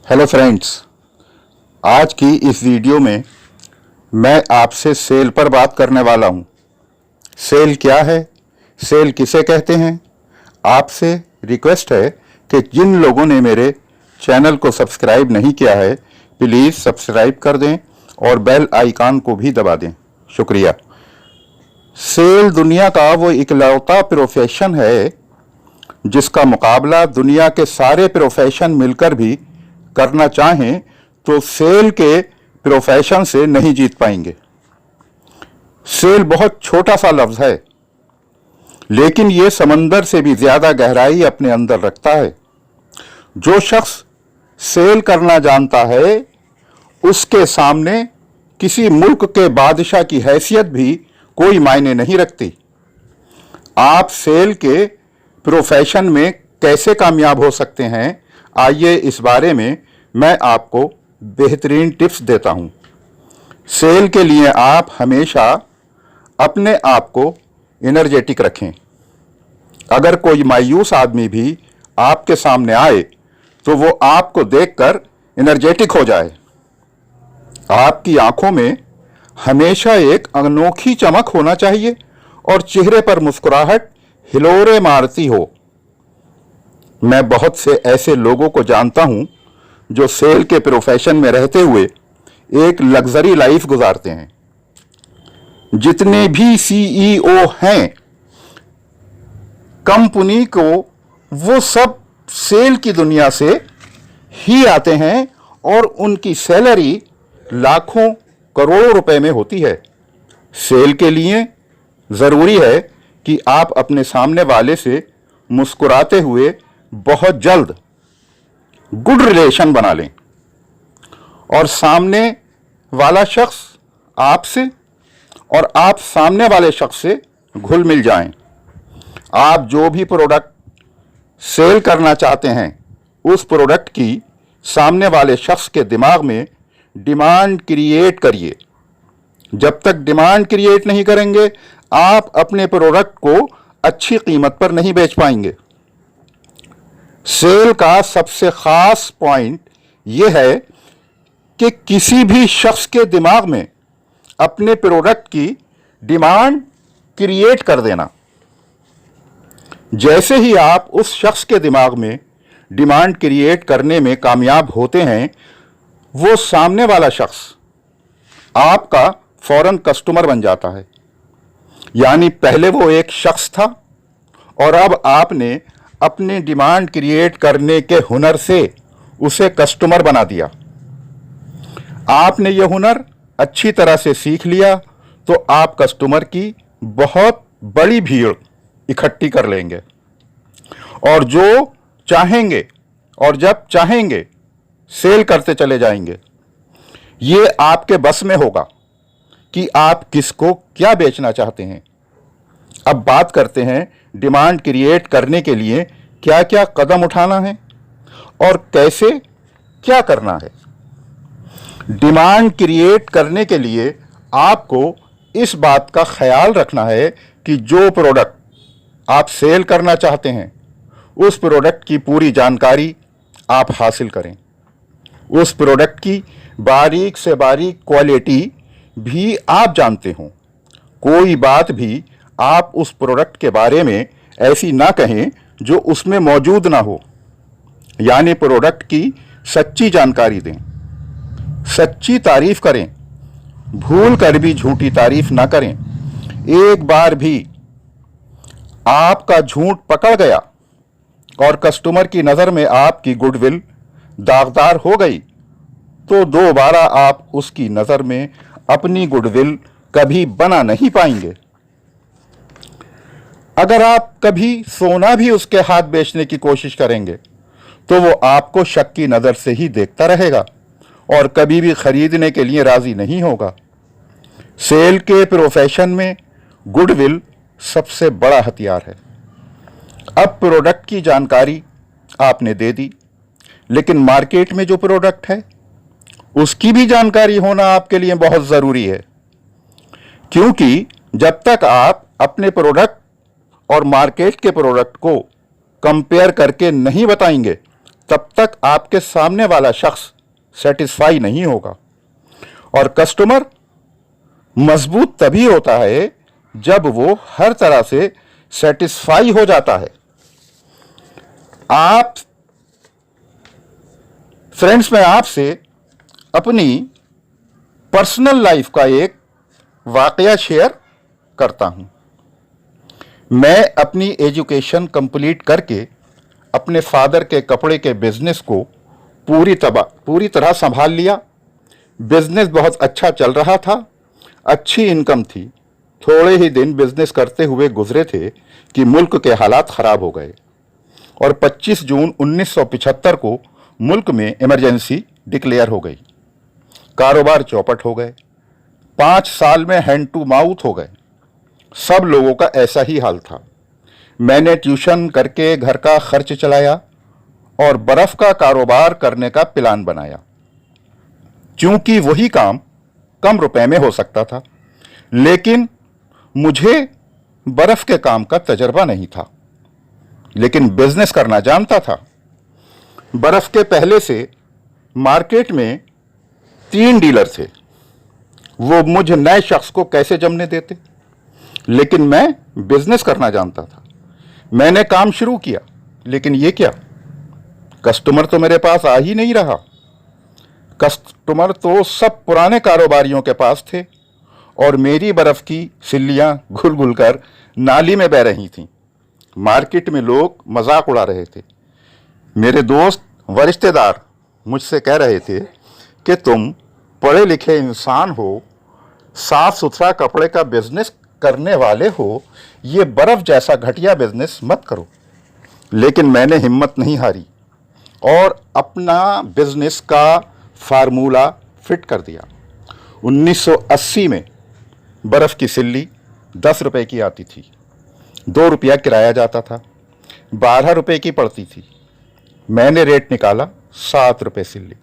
Hello friends, आज की इस वीडियो में मैं आपसे सेल पर बात करने वाला हूं। सेल क्या है, सेल किसे कहते हैं। आपसे रिक्वेस्ट है कि जिन लोगों ने मेरे चैनल को सब्सक्राइब नहीं किया है प्लीज़ सब्सक्राइब कर दें और बेल आइकन को भी दबा दें। शुक्रिया। सेल दुनिया का वो इकलौता प्रोफेशन है जिसका मुकाबला दुनिया के सारे प्रोफेशन मिलकर भी करना चाहें तो सेल के प्रोफेशन से नहीं जीत पाएंगे। सेल बहुत छोटा सा लफ्ज है लेकिन यह समंदर से भी ज्यादा गहराई अपने अंदर रखता है। जो शख्स सेल करना जानता है उसके सामने किसी मुल्क के बादशाह की हैसियत भी कोई मायने नहीं रखती। आप सेल के प्रोफेशन में कैसे कामयाब हो सकते हैं, आइए इस बारे में मैं आपको बेहतरीन टिप्स देता हूं। सेल के लिए आप हमेशा अपने आप को एनर्जेटिक रखें। अगर कोई मायूस आदमी भी आपके सामने आए तो वो आपको देखकर एनर्जेटिक हो जाए। आपकी आंखों में हमेशा एक अनोखी चमक होना चाहिए और चेहरे पर मुस्कुराहट हिलोरे मारती हो। मैं बहुत से ऐसे लोगों को जानता हूं जो सेल के प्रोफेशन में रहते हुए एक लग्जरी लाइफ गुजारते हैं। जितने भी सीईओ हैं कंपनी को, वो सब सेल की दुनिया से ही आते हैं और उनकी सैलरी लाखों करोड़ों रुपए में होती है। सेल के लिए ज़रूरी है कि आप अपने सामने वाले से मुस्कुराते हुए बहुत जल्द गुड रिलेशन बना लें और सामने वाला शख्स आपसे और आप सामने वाले शख्स से घुल मिल जाएं। आप जो भी प्रोडक्ट सेल करना चाहते हैं उस प्रोडक्ट की सामने वाले शख्स के दिमाग में डिमांड क्रिएट करिए। जब तक डिमांड क्रिएट नहीं करेंगे आप अपने प्रोडक्ट को अच्छी कीमत पर नहीं बेच पाएंगे। सेल का सबसे खास पॉइंट यह है कि किसी भी शख्स के दिमाग में अपने प्रोडक्ट की डिमांड क्रिएट कर देना। जैसे ही आप उस शख्स के दिमाग में डिमांड क्रिएट करने में कामयाब होते हैं वो सामने वाला शख्स आपका फौरन कस्टमर बन जाता है। यानी पहले वो एक शख्स था और अब आपने अपने डिमांड क्रिएट करने के हुनर से उसे कस्टमर बना दिया। आपने ये हुनर अच्छी तरह से सीख लिया तो आप कस्टमर की बहुत बड़ी भीड़ इकट्ठी कर लेंगे और जो चाहेंगे और जब चाहेंगे सेल करते चले जाएंगे। ये आपके बस में होगा कि आप किसको क्या बेचना चाहते हैं। अब बात करते हैं डिमांड क्रिएट करने के लिए क्या क्या कदम उठाना है और कैसे क्या करना है। डिमांड क्रिएट करने के लिए आपको इस बात का ख्याल रखना है कि जो प्रोडक्ट आप सेल करना चाहते हैं उस प्रोडक्ट की पूरी जानकारी आप हासिल करें। उस प्रोडक्ट की बारीक से बारीक क्वालिटी भी आप जानते हों। कोई बात भी आप उस प्रोडक्ट के बारे में ऐसी ना कहें जो उसमें मौजूद ना हो। यानी प्रोडक्ट की सच्ची जानकारी दें, सच्ची तारीफ करें, भूल कर भी झूठी तारीफ ना करें। एक बार भी आपका झूठ पकड़ गया और कस्टमर की नज़र में आपकी गुडविल दागदार हो गई तो दोबारा आप उसकी नज़र में अपनी गुडविल कभी बना नहीं पाएंगे। अगर आप कभी सोना भी उसके हाथ बेचने की कोशिश करेंगे तो वो आपको शक की नज़र से ही देखता रहेगा और कभी भी खरीदने के लिए राजी नहीं होगा। सेल के प्रोफेशन में गुडविल सबसे बड़ा हथियार है। अब प्रोडक्ट की जानकारी आपने दे दी, लेकिन मार्केट में जो प्रोडक्ट है उसकी भी जानकारी होना आपके लिए बहुत ज़रूरी है, क्योंकि जब तक आप अपने प्रोडक्ट और मार्केट के प्रोडक्ट को कंपेयर करके नहीं बताएंगे तब तक आपके सामने वाला शख्स सेटिस्फाई नहीं होगा। और कस्टमर मजबूत तभी होता है जब वो हर तरह से सेटिस्फाई हो जाता है। आप फ्रेंड्स, मैं आपसे अपनी पर्सनल लाइफ का एक वाकया शेयर करता हूं। मैं अपनी एजुकेशन कंप्लीट करके अपने फादर के कपड़े के बिजनेस को पूरी तरह संभाल लिया। बिजनेस बहुत अच्छा चल रहा था, अच्छी इनकम थी। थोड़े ही दिन बिजनेस करते हुए गुजरे थे कि मुल्क के हालात खराब हो गए और 25 जून 1975 को मुल्क में इमरजेंसी डिक्लेयर हो गई। कारोबार चौपट हो गए। 5 साल में हैंड टू माउथ हो गए। सब लोगों का ऐसा ही हाल था। मैंने ट्यूशन करके घर का खर्च चलाया और बर्फ का कारोबार करने का प्लान बनाया, क्योंकि वही काम कम रुपए में हो सकता था। लेकिन मुझे बर्फ के काम का तजर्बा नहीं था, लेकिन बिजनेस करना जानता था। बर्फ के पहले से मार्केट में 3 डीलर थे। वो मुझ नए शख्स को कैसे जमने देते, लेकिन मैं बिजनेस करना जानता था। मैंने काम शुरू किया, लेकिन ये क्या, कस्टमर तो मेरे पास आ ही नहीं रहा। कस्टमर तो सब पुराने कारोबारियों के पास थे और मेरी बर्फ की सिल्लियां घुल घुल कर नाली में बह रही थीं। मार्केट में लोग मजाक उड़ा रहे थे। मेरे दोस्त व रिश्तेदार मुझसे कह रहे थे कि तुम पढ़े लिखे इंसान हो, साफ सुथरा कपड़े का बिजनेस करने वाले हो, ये बर्फ जैसा घटिया बिजनेस मत करो। लेकिन मैंने हिम्मत नहीं हारी और अपना बिजनेस का फार्मूला फिट कर दिया। 1980 में बर्फ की सिल्ली 10 रुपए की आती थी, 2 रुपया किराया जाता था, 12 रुपए की पड़ती थी। मैंने रेट निकाला 7 रुपए सिल्ली।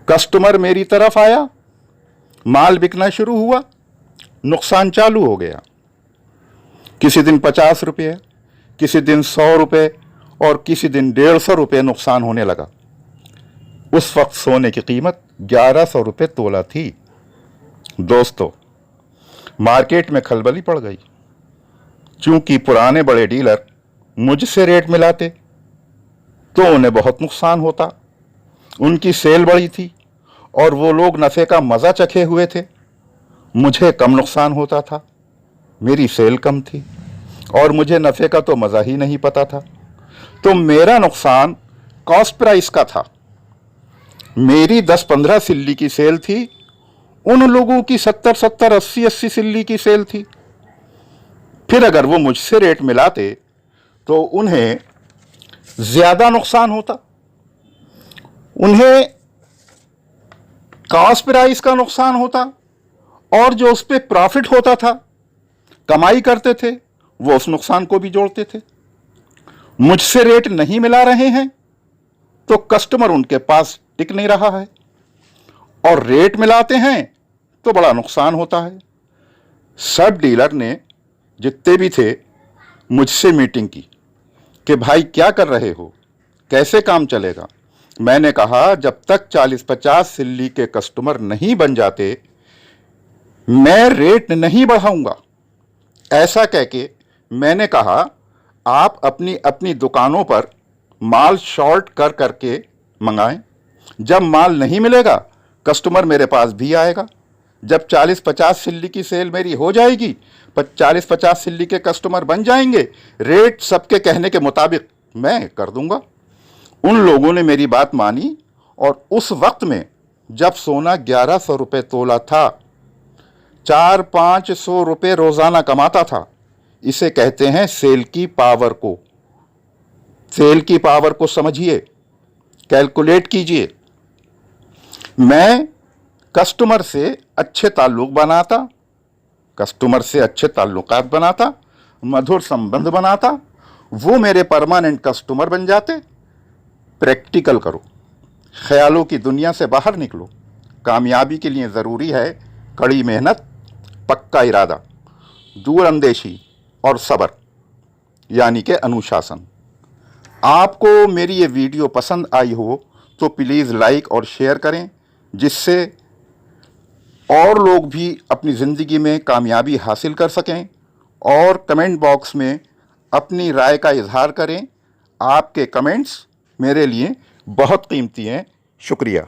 कस्टमर मेरी तरफ आया, माल बिकना शुरू हुआ, नुकसान चालू हो गया। किसी दिन 50 रुपये, किसी दिन 100 रुपये और किसी दिन 150 रुपये नुकसान होने लगा। उस वक्त सोने की कीमत 1100 रुपये तोला थी। दोस्तों, मार्केट में खलबली पड़ गई, क्योंकि पुराने बड़े डीलर मुझसे रेट मिलाते तो उन्हें बहुत नुकसान होता। उनकी सेल बड़ी थी और वो लोग नफ़े का मज़ा चखे हुए थे। मुझे कम नुकसान होता था, मेरी सेल कम थी और मुझे नफ़े का तो मज़ा ही नहीं पता था। तो मेरा नुकसान कॉस्ट प्राइस का था। मेरी 10-15 सिल्ली की सेल थी, उन लोगों की 70-70, 80-80 सिल्ली की सेल थी। फिर अगर वो मुझसे रेट मिलाते तो उन्हें ज़्यादा नुकसान होता। उन्हें कॉस्ट प्राइस का नुकसान होता और जो उस पर प्रॉफिट होता था, कमाई करते थे, वो उस नुकसान को भी जोड़ते थे। मुझसे रेट नहीं मिला रहे हैं तो कस्टमर उनके पास टिक नहीं रहा है, और रेट मिलाते हैं तो बड़ा नुकसान होता है। सब डीलर ने जितने भी थे मुझसे मीटिंग की कि भाई क्या कर रहे हो, कैसे काम चलेगा। मैंने कहा जब तक 40-50 सिल्ली के कस्टमर नहीं बन जाते मैं रेट नहीं बढ़ाऊंगा। ऐसा कह के मैंने कहा आप अपनी अपनी दुकानों पर माल शॉर्ट कर करके मंगाएं। जब माल नहीं मिलेगा कस्टमर मेरे पास भी आएगा। जब 40-50 सिल्ली की सेल मेरी हो जाएगी, 40-50 सिल्ली के कस्टमर बन जाएंगे, रेट सबके कहने के मुताबिक मैं कर दूंगा। उन लोगों ने मेरी बात मानी और उस वक्त में जब सोना 1100 रुपये तोला था, 400-500 रुपये रोज़ाना कमाता था। इसे कहते हैं सेल की पावर को। सेल की पावर को समझिए, कैलकुलेट कीजिए। मैं कस्टमर से अच्छे ताल्लुक बनाता, कस्टमर से अच्छे ताल्लुकात बनाता, मधुर संबंध बनाता, वो मेरे परमानेंट कस्टमर बन जाते। प्रैक्टिकल करो, ख्यालों की दुनिया से बाहर निकलो। कामयाबी के लिए ज़रूरी है कड़ी मेहनत, पक्का इरादा, दूरअंदेशी और सब्र, यानी कि अनुशासन। आपको मेरी ये वीडियो पसंद आई हो तो प्लीज़ लाइक और शेयर करें, जिससे और लोग भी अपनी ज़िंदगी में कामयाबी हासिल कर सकें। और कमेंट बॉक्स में अपनी राय का इजहार करें। आपके कमेंट्स मेरे लिए बहुत कीमती हैं। शुक्रिया।